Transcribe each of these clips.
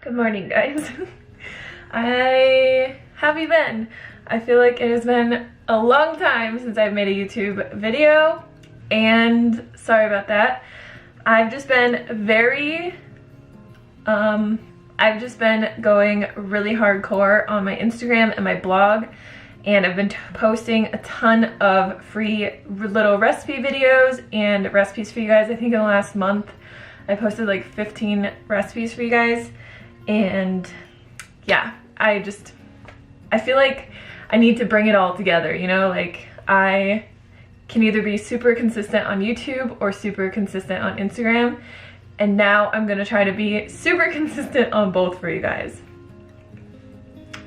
Good morning, guys. Have you been? I feel like it has been a long time since I've made a YouTube video, and sorry about that. I've just been going really hardcore on my Instagram and my blog, and I've been posting a ton of free little recipe videos and recipes for you guys. I think in the last month I posted like 15 recipes for you guys. And yeah, I feel like I need to bring it all together, you know? Like, I can either be super consistent on YouTube or super consistent on Instagram, and now I'm gonna try to be super consistent on both for you guys.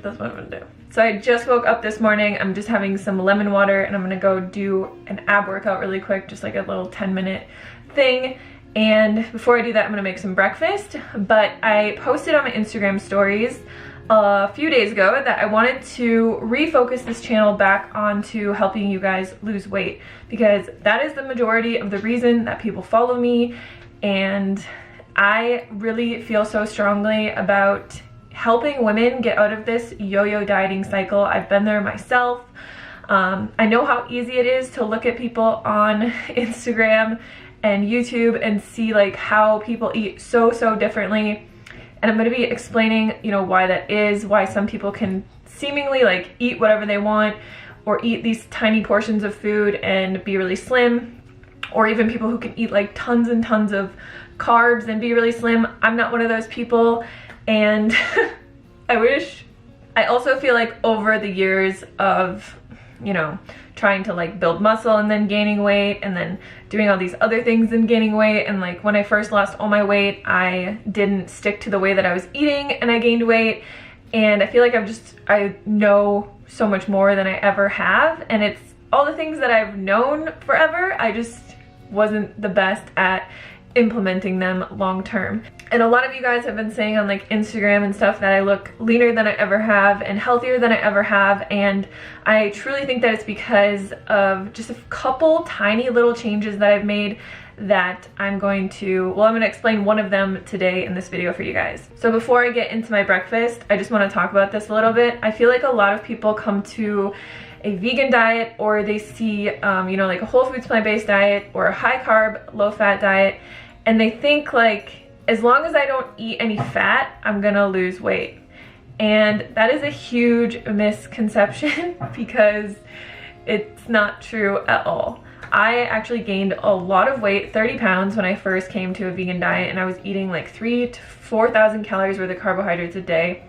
That's what I'm gonna do. So I just woke up this morning. I'm just having some lemon water, and I'm gonna go do an ab workout really quick, just like a little 10-minute thing. And before I do that, I'm gonna make some breakfast. But I posted on my Instagram stories a few days ago that I wanted to refocus this channel back onto helping you guys lose weight, because that is the majority of the reason that people follow me. And I really feel so strongly about helping women get out of this yo-yo dieting cycle. I've been there myself. I know how easy it is to look at people on Instagram and YouTube and see like how people eat so differently, and I'm going to be explaining, you know, why that is, why some people can seemingly like eat whatever they want or eat these tiny portions of food and be really slim, or even people who can eat like tons and tons of carbs and be really slim. I'm not one of those people, and I also feel like over the years of, you know, trying to like build muscle and then gaining weight and then doing all these other things and gaining weight, and like when I first lost all my weight, I didn't stick to the way that I was eating and I gained weight. And I feel like I know so much more than I ever have, and it's all the things that I've known forever, I just wasn't the best at implementing them long term. And a lot of you guys have been saying on like Instagram and stuff that I look leaner than I ever have and healthier than I ever have, and I truly think that it's because of just a couple tiny little changes that I've made that I'm going to explain one of them today in this video for you guys. So before I get into my breakfast, I just want to talk about this a little bit. I feel like a lot of people come to a vegan diet, or they see you know, like a whole foods plant-based diet or a high carb low fat diet, and they think like, as long as I don't eat any fat, I'm gonna lose weight. And that is a huge misconception because it's not true at all. I actually gained a lot of weight, 30 pounds, when I first came to a vegan diet, and I was eating like 3,000 to 4,000 calories worth of carbohydrates a day.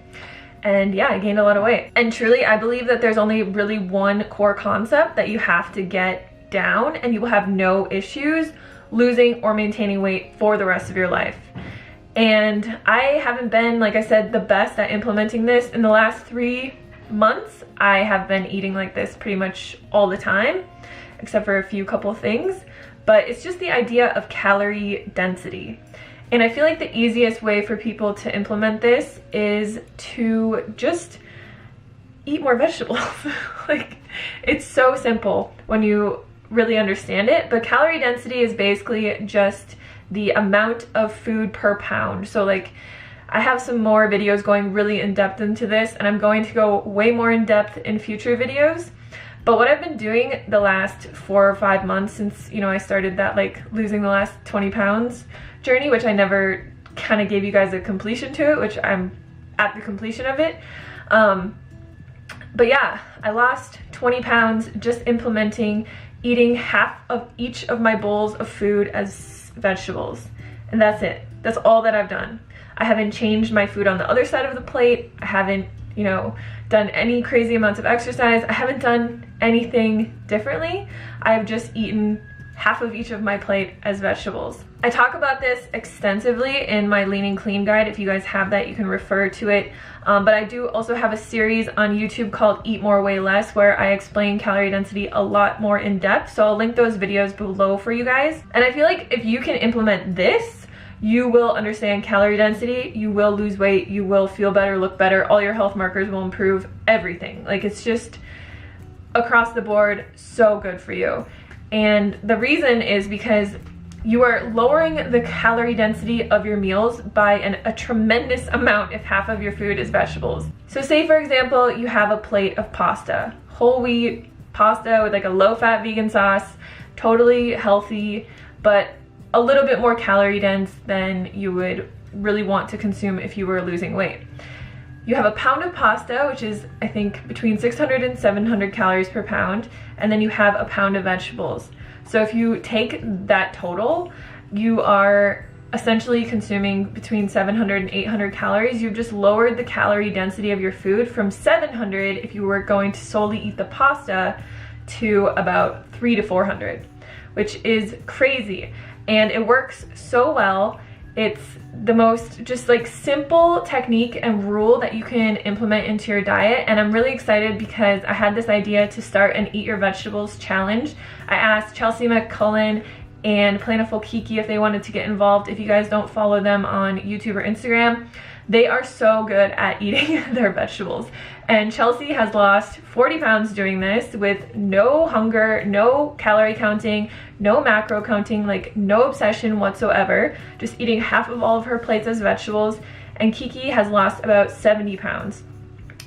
And yeah, I gained a lot of weight. And truly, I believe that there's only really one core concept that you have to get down, and you will have no issues losing or maintaining weight for the rest of your life. And I haven't been, like I said, the best at implementing this. In the last 3 months, I have been eating like this pretty much all the time, except for a few couple things. But it's just the idea of calorie density. And I feel like the easiest way for people to implement this is to just eat more vegetables. Like, it's so simple when you really understand it, but calorie density is basically just the amount of food per pound. So like, I have some more videos going really in depth into this, and I'm going to go way more in depth in future videos. But what I've been doing the last 4 or 5 months since, you know, I started that like losing the last 20 pounds journey, which I never kind of gave you guys a completion to it, which I'm at the completion of it. But yeah, I lost 20 pounds just implementing eating half of each of my bowls of food as vegetables. And that's it. That's all that I've done. I haven't changed my food on the other side of the plate. I haven't, you know, done any crazy amounts of exercise. I haven't done anything differently. I've just eaten half of each of my plate as vegetables. I talk about this extensively in my Lean and Clean guide. If you guys have that, you can refer to it. But I do also have a series on YouTube called Eat More, Weigh Less, where I explain calorie density a lot more in depth. So I'll link those videos below for you guys. And I feel like if you can implement this, you will understand calorie density, you will lose weight, you will feel better, look better, all your health markers will improve, everything. Like, it's just across the board so good for you. And the reason is because you are lowering the calorie density of your meals by a tremendous amount if half of your food is vegetables. So say for example, you have a plate of pasta, whole wheat pasta with like a low-fat vegan sauce, totally healthy, but a little bit more calorie dense than you would really want to consume if you were losing weight. You have a pound of pasta, which is I think between 600 and 700 calories per pound, and then you have a pound of vegetables. So if you take that total, you are essentially consuming between 700 and 800 calories. You've just lowered the calorie density of your food from 700 if you were going to solely eat the pasta to about 300 to 400, which is crazy. And it works so well. It's the most just like simple technique and rule that you can implement into your diet, and I'm really excited because I had this idea to start an Eat Your Vegetables challenge. I asked Chelsea McCullen and Planiful Kiki if they wanted to get involved. If you guys don't follow them on YouTube or Instagram, they are so good at eating their vegetables. And Chelsea has lost 40 pounds doing this with no hunger, no calorie counting, no macro counting, like no obsession whatsoever, just eating half of all of her plates as vegetables. And Kiki has lost about 70 pounds.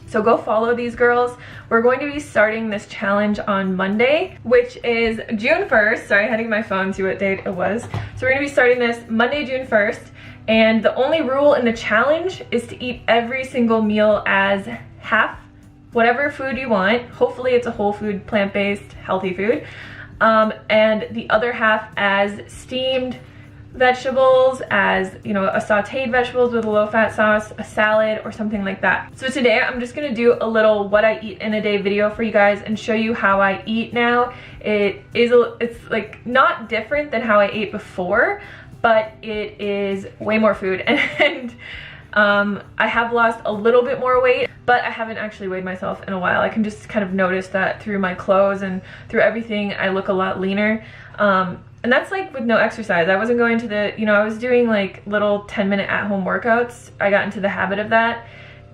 So go follow these girls. We're going to be starting this challenge on Monday, which is June 1st. Sorry, I had to get my phone to see what date it was. So we're gonna be starting this Monday, June 1st. And the only rule in the challenge is to eat every single meal as half whatever food you want. Hopefully it's a whole food, plant-based, healthy food. And the other half as steamed vegetables, as you know, a sauteed vegetables with a low-fat sauce, a salad, or something like that. So today I'm just gonna do a little what I eat in a day video for you guys and show you how I eat now. It's like not different than how I ate before, but it is way more food. And I have lost a little bit more weight, but I haven't actually weighed myself in a while. I can just kind of notice that through my clothes and through everything, I look a lot leaner. And that's like with no exercise. I wasn't going to the, you know, I was doing like little 10-minute at-home workouts. I got into the habit of that,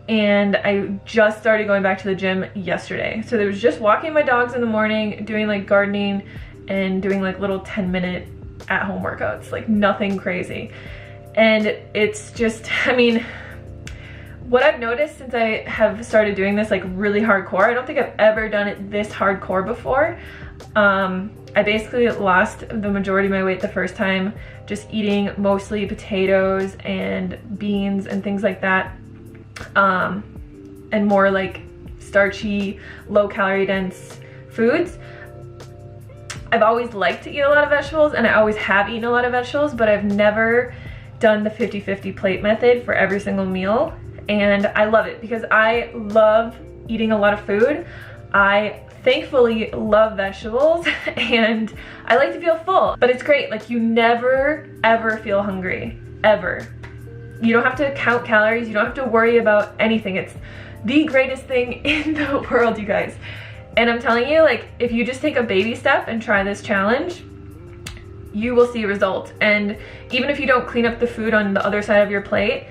and I just started going back to the gym yesterday. So there was just walking my dogs in the morning, doing like gardening, and doing like little 10-minute at-home workouts, like nothing crazy. And it's just, I mean, what I've noticed since I have started doing this like really hardcore, I don't think I've ever done it this hardcore before. I basically lost the majority of my weight the first time just eating mostly potatoes and beans and things like that, and more like starchy, low calorie dense foods. I've always liked to eat a lot of vegetables, and I always have eaten a lot of vegetables, but I've never done the 50-50 plate method for every single meal. And I love it because I love eating a lot of food. I thankfully love vegetables, and I like to feel full, but it's great. Like, you never ever feel hungry, ever. You don't have to count calories. You don't have to worry about anything. It's the greatest thing in the world, you guys. And I'm telling you, like, if you just take a baby step and try this challenge, you will see results. And even if you don't clean up the food on the other side of your plate,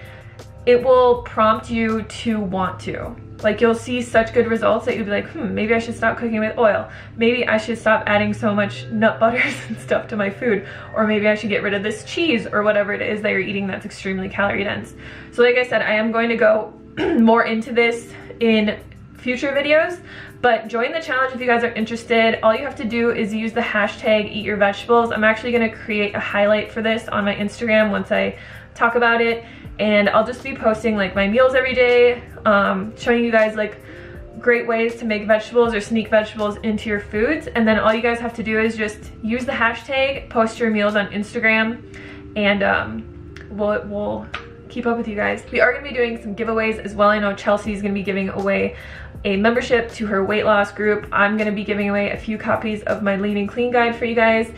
it will prompt you to want to. Like, you'll see such good results that you'll be like, maybe I should stop cooking with oil. Maybe I should stop adding so much nut butters and stuff to my food. Or maybe I should get rid of this cheese or whatever it is that you're eating that's extremely calorie dense. So like I said, I am going to go more into this in future videos, but join the challenge if you guys are interested. All you have to do is use the hashtag Eat Your Vegetables. I'm actually gonna create a highlight for this on my Instagram once I talk about it. And I'll just be posting like my meals every day, showing you guys like great ways to make vegetables or sneak vegetables into your foods. And then all you guys have to do is just use the hashtag, post your meals on Instagram, and we'll keep up with you guys. We are gonna be doing some giveaways as well. I know Chelsea's gonna be giving away a membership to her weight loss group. I'm gonna be giving away a few copies of my Lean and Clean guide for you guys.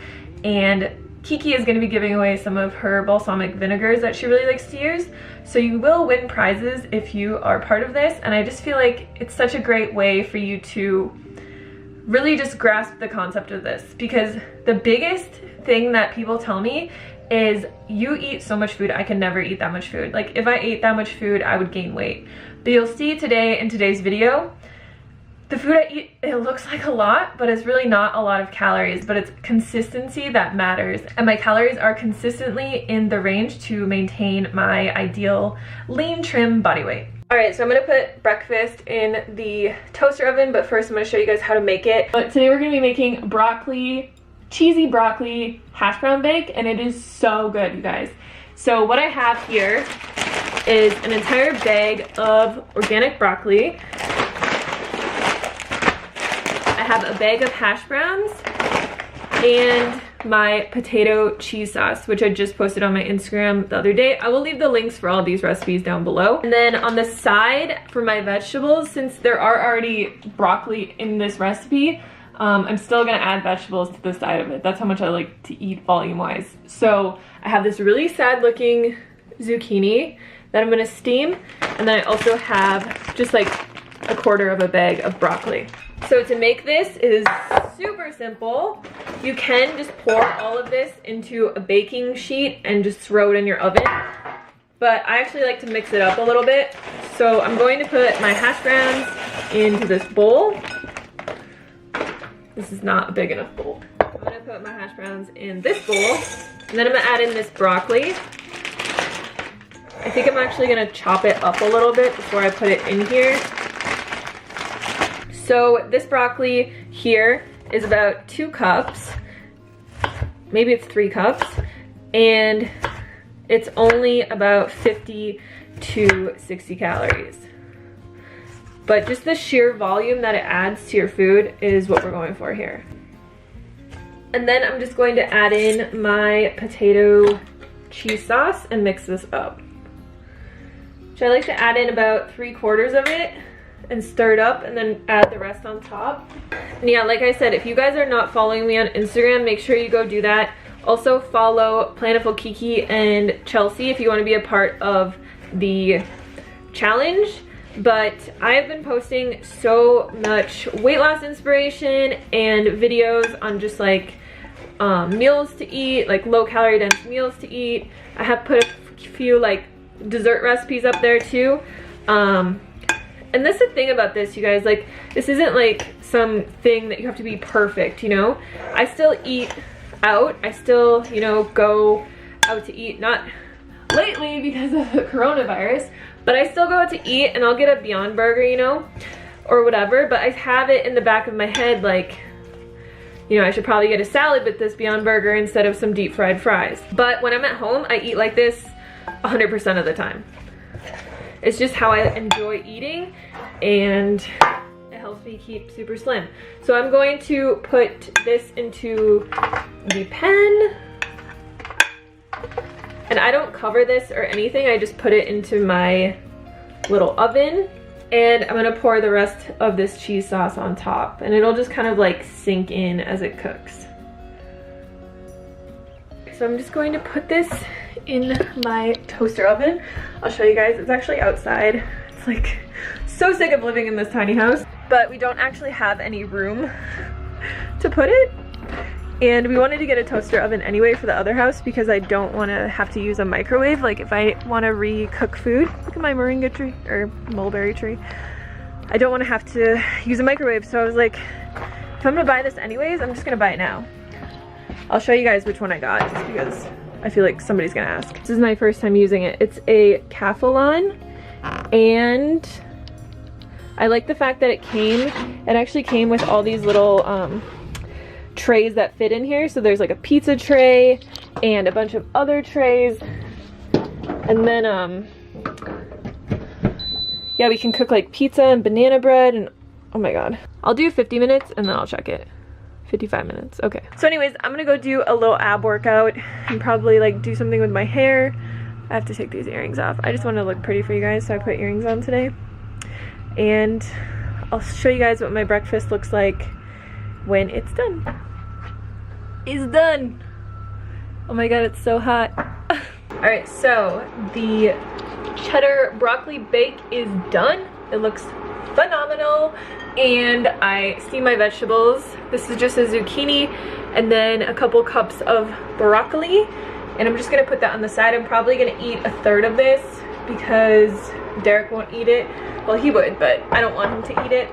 And Kiki is going to be giving away some of her balsamic vinegars that she really likes to use. So you will win prizes if you are part of this, and I just feel like it's such a great way for you to really just grasp the concept of this, because the biggest thing that people tell me is, you eat so much food, I can never eat that much food. Like, if I ate that much food, I would gain weight. But you'll see today in today's video, the food I eat, it looks like a lot, but it's really not a lot of calories, but it's consistency that matters. And my calories are consistently in the range to maintain my ideal lean, trim body weight. All right, so I'm gonna put breakfast in the toaster oven, but first I'm gonna show you guys how to make it. But today we're gonna be making cheesy broccoli hash brown bake, and it is so good, you guys. So what I have here is an entire bag of organic broccoli. I have a bag of hash browns and my potato cheese sauce, which I just posted on my Instagram the other day. I will leave the links for all these recipes down below. And then on the side for my vegetables, since there are already broccoli in this recipe, I'm still gonna add vegetables to the side of it. That's how much I like to eat volume-wise. So I have this really sad looking zucchini that I'm gonna steam. And then I also have just like a quarter of a bag of broccoli. So to make this is super simple. You can just pour all of this into a baking sheet and just throw it in your oven. But I actually like to mix it up a little bit. So I'm going to put my hash browns into this bowl. This is not a big enough bowl. I'm gonna put my hash browns in this bowl. And then I'm gonna add in this broccoli. I think I'm actually gonna chop it up a little bit before I put it in here. So this broccoli here is about 2 cups, maybe it's 3 cups, and it's only about 50 to 60 calories. But just the sheer volume that it adds to your food is what we're going for here. And then I'm just going to add in my potato cheese sauce and mix this up. So I like to add in about 3/4 of it and stir it up and then add the rest on top. And yeah, like I said, if you guys are not following me on Instagram, make sure you go do that. Also follow Planiful Kiki and Chelsea if you want to be a part of the challenge. But I have been posting so much weight loss inspiration and videos on just like meals to eat, like low calorie dense meals to eat. I have put a few like dessert recipes up there too. And that's the thing about this, you guys, like, this isn't like something that you have to be perfect, you know? I still eat out. I still, you know, go out to eat, not lately because of the coronavirus, but I still go out to eat and I'll get a Beyond Burger, you know, or whatever, but I have it in the back of my head, like, you know, I should probably get a salad with this Beyond Burger instead of some deep fried fries. But when I'm at home, I eat like this 100% of the time. It's just how I enjoy eating, and it helps me keep super slim. So I'm going to put this into the pan. And I don't cover this or anything, I just put it into my little oven. And I'm gonna pour the rest of this cheese sauce on top, and it'll just kind of like sink in as it cooks. So I'm just going to put this in my toaster oven. I'll show you guys. It's actually outside. It's like so sick of living in this tiny house, but we don't actually have any room to put it. And we wanted to get a toaster oven anyway for the other house because I don't want to have to use a microwave. Like if I want to re-cook food, look at my moringa tree or mulberry tree. I don't want to have to use a microwave. So I was like, if I'm gonna buy this anyways, I'm just gonna buy it now. I'll show you guys which one I got just because I feel like somebody's gonna ask. This is my first time using it. It's a Calphalon, and I like the fact that it actually came with all these little trays that fit in here. So there's like a pizza tray and a bunch of other trays. And then, yeah, we can cook like pizza and banana bread and, oh my God. I'll do 50 minutes and then I'll check it. 55 minutes, okay. So anyways, I'm gonna go do a little ab workout and probably like do something with my hair. I have to take these earrings off. I just want to look pretty for you guys, so I put earrings on today. And I'll show you guys what my breakfast looks like when it's done. It's done! Oh my God, it's so hot. Alright, so the cheddar broccoli bake is done. It looks phenomenal. And I steam my vegetables. This is just a zucchini and then a couple cups of broccoli. And I'm just gonna put that on the side. I'm probably gonna eat a third of this because Derek won't eat it. Well, he would, but I don't want him to eat it.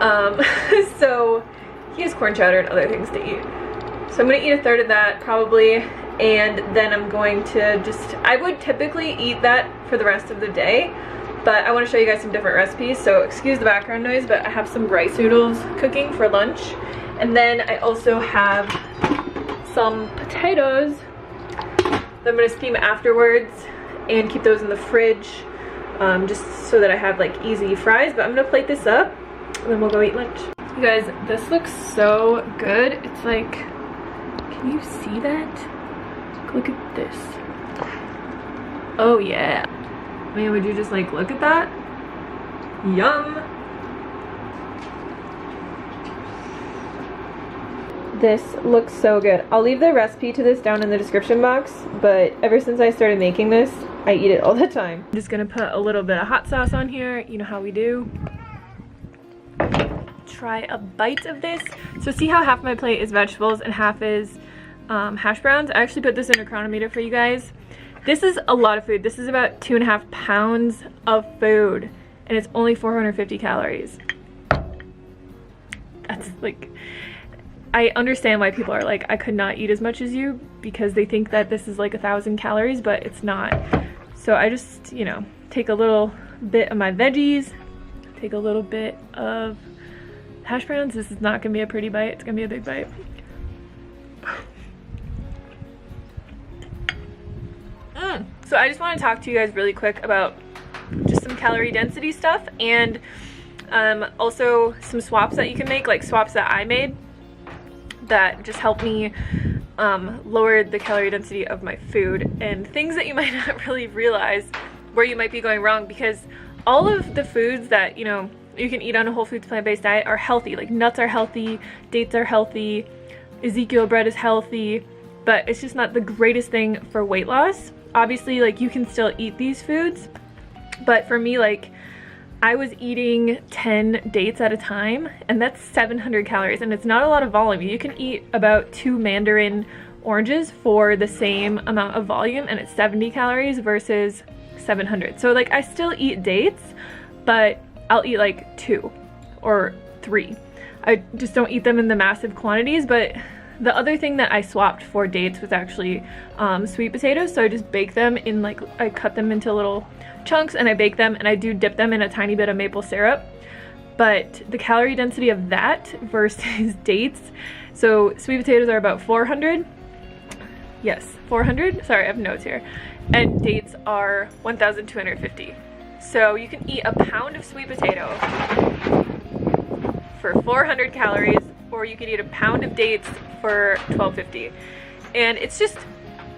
So he has corn chowder and other things to eat. So I'm gonna eat a third of that probably, and then I'm going to just, I would typically eat that for the rest of the day, but I want to show you guys some different recipes, so excuse the background noise, but I have some rice noodles cooking for lunch. And then I also have some potatoes that I'm gonna steam afterwards and keep those in the fridge, just so that I have like easy fries. But I'm gonna plate this up and then we'll go eat lunch. You guys, this looks so good. It's like, can you see that? Look at this. Oh yeah. Man, would you just like look at that? Yum. This looks so good. I'll leave the recipe to this down in the description box, but ever since I started making this, I eat it all the time. I'm just gonna put a little bit of hot sauce on here, you know how we do. Try a bite of this. So see how half my plate is vegetables and half is hash browns? I actually put this in a chronometer for you guys. This is a lot of food. This is about 2.5 pounds of food, and it's only 450 calories. That's like, I understand why people are like, I could not eat as much as you, because they think that this is like 1,000 calories, but it's not. So I just, you know, take a little bit of my veggies, take a little bit of hash browns. This is not gonna be a pretty bite, it's gonna be a big bite. So I just want to talk to you guys really quick about just some calorie density stuff, and also some swaps that you can make, like swaps that I made that just help me lower the calorie density of my food, and things that you might not really realize where you might be going wrong, because all of the foods that, you know, you can eat on a whole foods plant-based diet are healthy. Like nuts are healthy, dates are healthy, Ezekiel bread is healthy, but it's just not the greatest thing for weight loss. Obviously, like, you can still eat these foods, but for me, like, I was eating 10 dates at a time, and that's 700 calories, and it's not a lot of volume. You can eat about 2 mandarin oranges for the same amount of volume, and it's 70 calories versus 700. So like, I still eat dates, but I'll eat like 2 or 3. I just don't eat them in the massive quantities. But the other thing that I swapped for dates was actually sweet potatoes. So I just bake them in, like, I cut them into little chunks and I bake them, and I do dip them in a tiny bit of maple syrup. But the calorie density of that versus dates, so sweet potatoes are about 400. Yes, 400. Sorry, I have notes here. And dates are 1,250. So you can eat a pound of sweet potato for 400 calories, or you could eat a pound of dates for 1,250. And it's just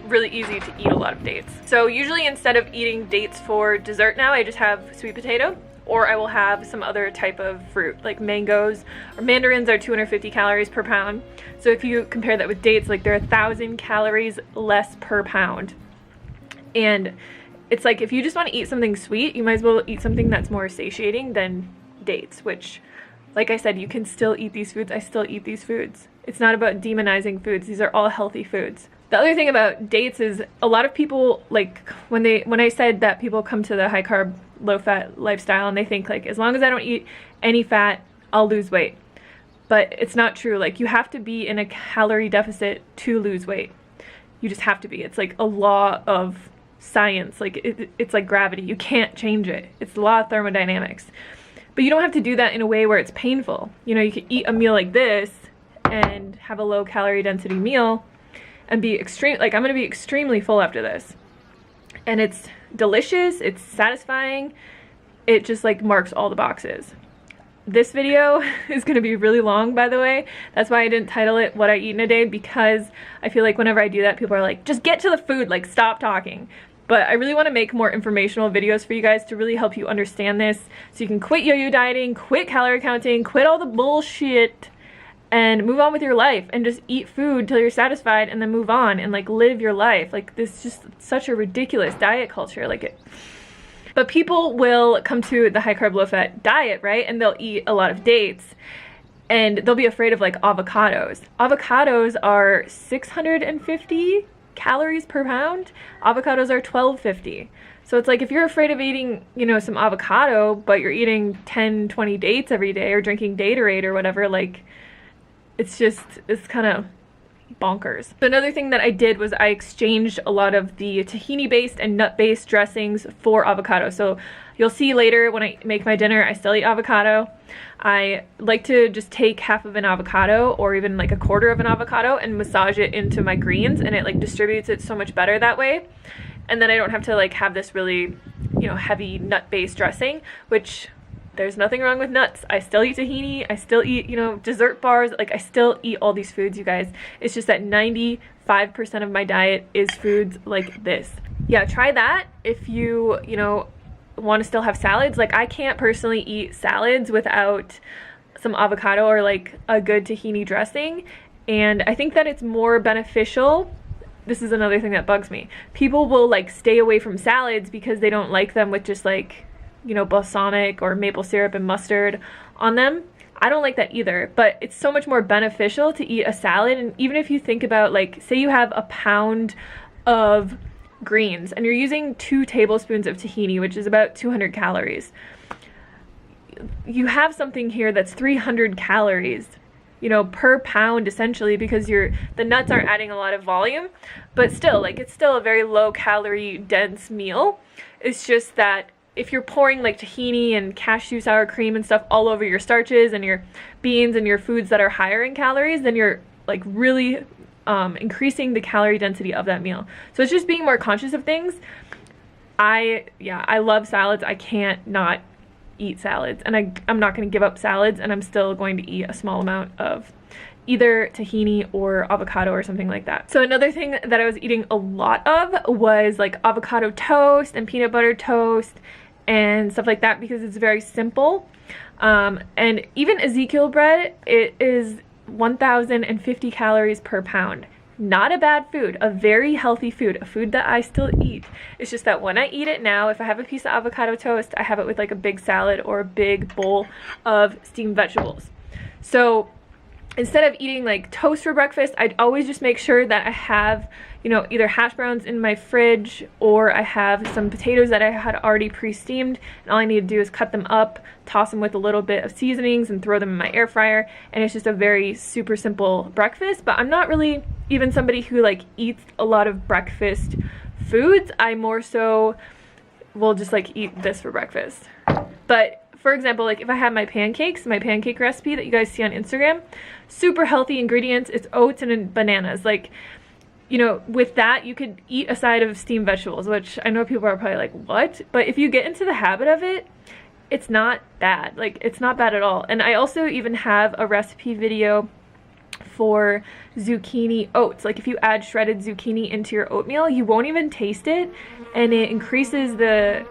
really easy to eat a lot of dates. So usually, instead of eating dates for dessert now, I just have sweet potato, or I will have some other type of fruit, like mangoes or mandarins are 250 calories per pound. So if you compare that with dates, like, they're 1,000 calories less per pound. And it's like, if you just want to eat something sweet, you might as well eat something that's more satiating than dates, which, like I said, you can still eat these foods. I still eat these foods. It's not about demonizing foods. These are all healthy foods. The other thing about dates is a lot of people, like, when I said that people come to the high carb, low fat lifestyle and they think, like, as long as I don't eat any fat, I'll lose weight. But it's not true. Like, you have to be in a calorie deficit to lose weight. You just have to be. It's like a law of science. Like, it's like gravity. You can't change it. It's the law of thermodynamics. But you don't have to do that in a way where it's painful. You know, you can eat a meal like this and have a low calorie density meal and be extreme, like, I'm gonna be extremely full after this. And it's delicious, it's satisfying, it just, like, marks all the boxes. This video is gonna be really long, by the way. That's why I didn't title it What I Eat in a Day, because I feel like whenever I do that, people are like, just get to the food, like, stop talking. But I really want to make more informational videos for you guys to really help you understand this, so you can quit yo-yo dieting, quit calorie counting, quit all the bullshit, and move on with your life, and just eat food till you're satisfied, and then move on and, like, live your life. Like, this is just such a ridiculous diet culture, like it. But people will come to the high carb low fat diet, right, and they'll eat a lot of dates, and they'll be afraid of, like, avocados. Avocados are 650 calories per pound. Avocados are 1,250. So it's like if you're afraid of eating, you know, some avocado, but you're eating 10, 20 dates every day or drinking Gatorade or whatever, like it's kind of bonkers. So another thing that I did was I exchanged a lot of the tahini-based and nut-based dressings for avocado. So you'll see later when I make my dinner, I still eat avocado. I like to just take half of an avocado or even like a quarter of an avocado and massage it into my greens, and it like distributes it so much better that way. And then I don't have to like have this really, you know, heavy nut-based dressing, which there's nothing wrong with nuts. I still eat tahini, I still eat, you know, dessert bars, like I still eat all these foods, you guys. It's just that 95% of my diet is foods like this. Yeah, try that if you know, want to still have salads. Like I can't personally eat salads without some avocado or like a good tahini dressing, and I think that it's more beneficial. This is another thing that bugs me. People will like stay away from salads because they don't like them with just like, you know, balsamic or maple syrup and mustard on them. I don't like that either, but it's so much more beneficial to eat a salad. And even if you think about, like, say you have a pound of greens and you're using 2 tablespoons of tahini, which is about 200 calories. You have something here that's 300 calories, you know, per pound essentially, because the nuts aren't adding a lot of volume, but still, like, it's still a very low calorie dense meal. It's just that if you're pouring like tahini and cashew sour cream and stuff all over your starches and your beans and your foods that are higher in calories, then you're like really increasing the calorie density of that meal. So it's just being more conscious of things. I love salads. I can't not eat salads, and I'm not going to give up salads, and I'm still going to eat a small amount of either tahini or avocado or something like that. So another thing that I was eating a lot of was like avocado toast and peanut butter toast and stuff like that, because it's very simple. And even Ezekiel bread, it is 1,050 calories per pound. Not a bad food, a very healthy food, a food that I still eat. It's just that when I eat it now, if I have a piece of avocado toast, I have it with like a big salad or a big bowl of steamed vegetables. So instead of eating like toast for breakfast, I'd always just make sure that I have, you know, either hash browns in my fridge, or I have some potatoes that I had already pre-steamed, and all I need to do is cut them up, toss them with a little bit of seasonings, and throw them in my air fryer, and it's just a very super simple breakfast. But I'm not really even somebody who like eats a lot of breakfast foods. I more so will just like eat this for breakfast. But for example, like if I have my pancake recipe that you guys see on Instagram, super healthy ingredients, it's oats and bananas. Like, you know, with that, you could eat a side of steamed vegetables, which I know people are probably like, what? But if you get into the habit of it, it's not bad. Like, it's not bad at all. And I also even have a recipe video for zucchini oats. Like, if you add shredded zucchini into your oatmeal, you won't even taste it, and it increases the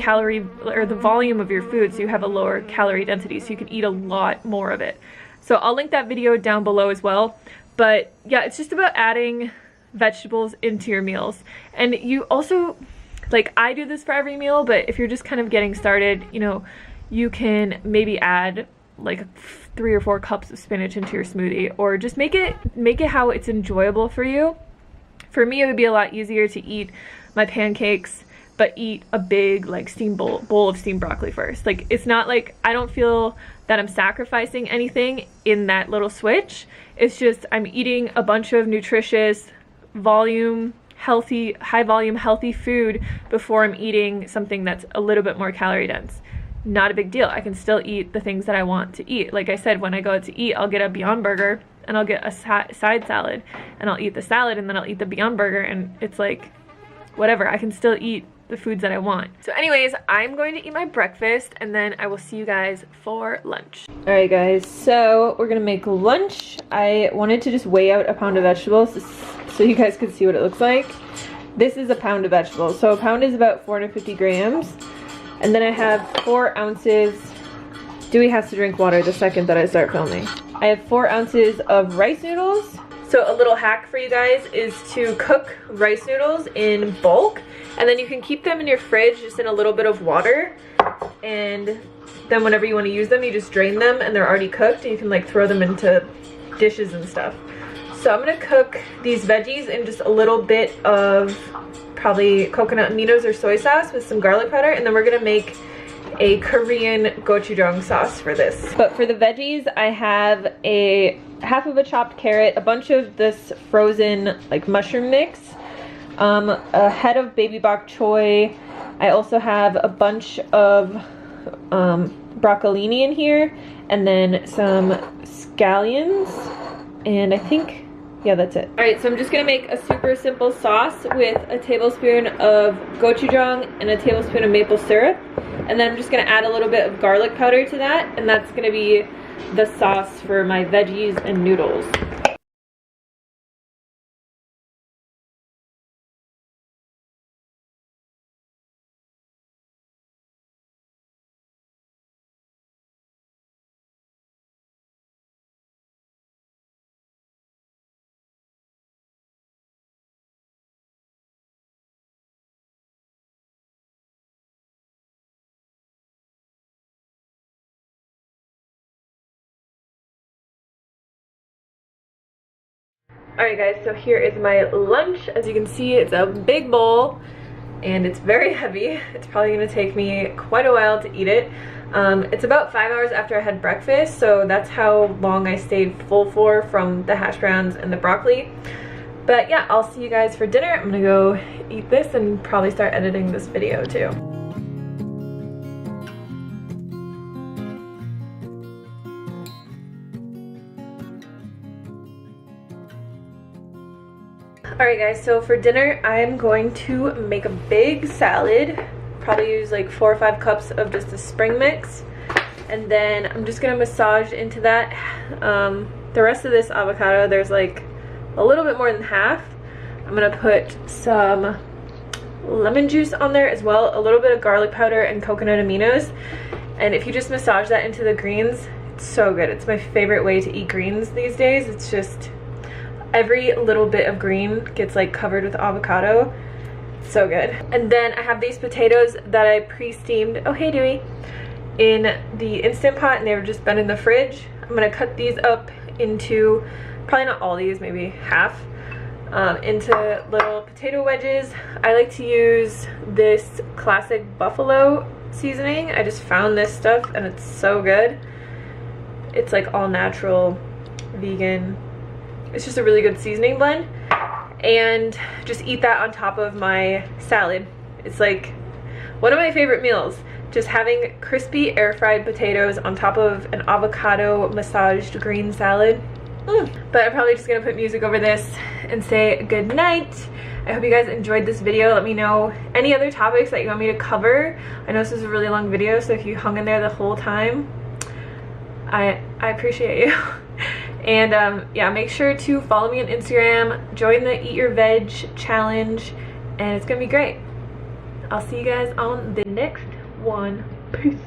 calorie or the volume of your food, so you have a lower calorie density, so you can eat a lot more of it. So I'll link that video down below as well. But yeah, it's just about adding vegetables into your meals. And you also, like, I do this for every meal, but if you're just kind of getting started, you know, you can maybe add like 3 or 4 cups of spinach into your smoothie, or just make it how it's enjoyable for you. For me, it would be a lot easier to eat my pancakes but eat a big like steamed bowl of steamed broccoli first. Like, it's not like, I don't feel that I'm sacrificing anything in that little switch. It's just I'm eating a bunch of nutritious, high volume healthy food before I'm eating something that's a little bit more calorie dense. Not a big deal. I can still eat the things that I want to eat. Like I said, when I go out to eat, I'll get a Beyond Burger and I'll get a side salad, and I'll eat the salad and then I'll eat the Beyond Burger, and it's like, whatever, I can still eat the foods that I want. So anyways, I'm going to eat my breakfast, and then I will see you guys for lunch. Alright guys, so we're gonna make lunch. I wanted to just weigh out a pound of vegetables so you guys could see what it looks like. This is a pound of vegetables. So a pound is about 450 grams. And then I have 4 ounces. Dewey has to drink water the second that I start filming. I have 4 ounces of rice noodles. So a little hack for you guys is to cook rice noodles in bulk, and then you can keep them in your fridge just in a little bit of water, and then whenever you want to use them, you just drain them and they're already cooked, and you can like throw them into dishes and stuff. So I'm gonna cook these veggies in just a little bit of probably coconut aminos or soy sauce with some garlic powder, and then we're gonna make a Korean gochujang sauce for this. But for the veggies, I have a half of a chopped carrot, a bunch of this frozen like mushroom mix, a head of baby bok choy. I also have a bunch of broccolini in here, and then some scallions, and I think, yeah, that's it. All right, so I'm just gonna make a super simple sauce with a tablespoon of gochujang and a tablespoon of maple syrup. And then I'm just gonna add a little bit of garlic powder to that, and that's gonna be the sauce for my veggies and noodles. Alright guys, so here is my lunch. As you can see, it's a big bowl and it's very heavy. It's probably going to take me quite a while to eat it. It's about 5 hours after I had breakfast, so that's how long I stayed full for from the hash browns and the broccoli. But yeah, I'll see you guys for dinner. I'm gonna go eat this and probably start editing this video too. Alright guys, so for dinner I'm going to make a big salad. Probably use like 4 or 5 cups of just a spring mix. And then I'm just gonna massage into that the rest of this avocado. There's like a little bit more than half. I'm gonna put some lemon juice on there as well, a little bit of garlic powder and coconut aminos. And if you just massage that into the greens, it's so good. It's my favorite way to eat greens these days. It's just every little bit of green gets like covered with avocado. So good. And then I have these potatoes that I pre-steamed, oh hey Dewey, in the Instant Pot, and they've just been in the fridge. I'm gonna cut these up into, probably not all these, maybe half, into little potato wedges. I like to use this classic buffalo seasoning. I just found this stuff and it's so good. It's like all natural, vegan. It's just a really good seasoning blend. And just eat that on top of my salad. It's like one of my favorite meals. Just having crispy air fried potatoes on top of an avocado massaged green salad. But I'm probably just gonna put music over this and say good night. I hope you guys enjoyed this video. Let me know any other topics that you want me to cover. I know this is a really long video, so if you hung in there the whole time, I appreciate you. And yeah, make sure to follow me on Instagram, join the Eat Your Veg challenge, and it's gonna be great. I'll see you guys on the next one. Peace.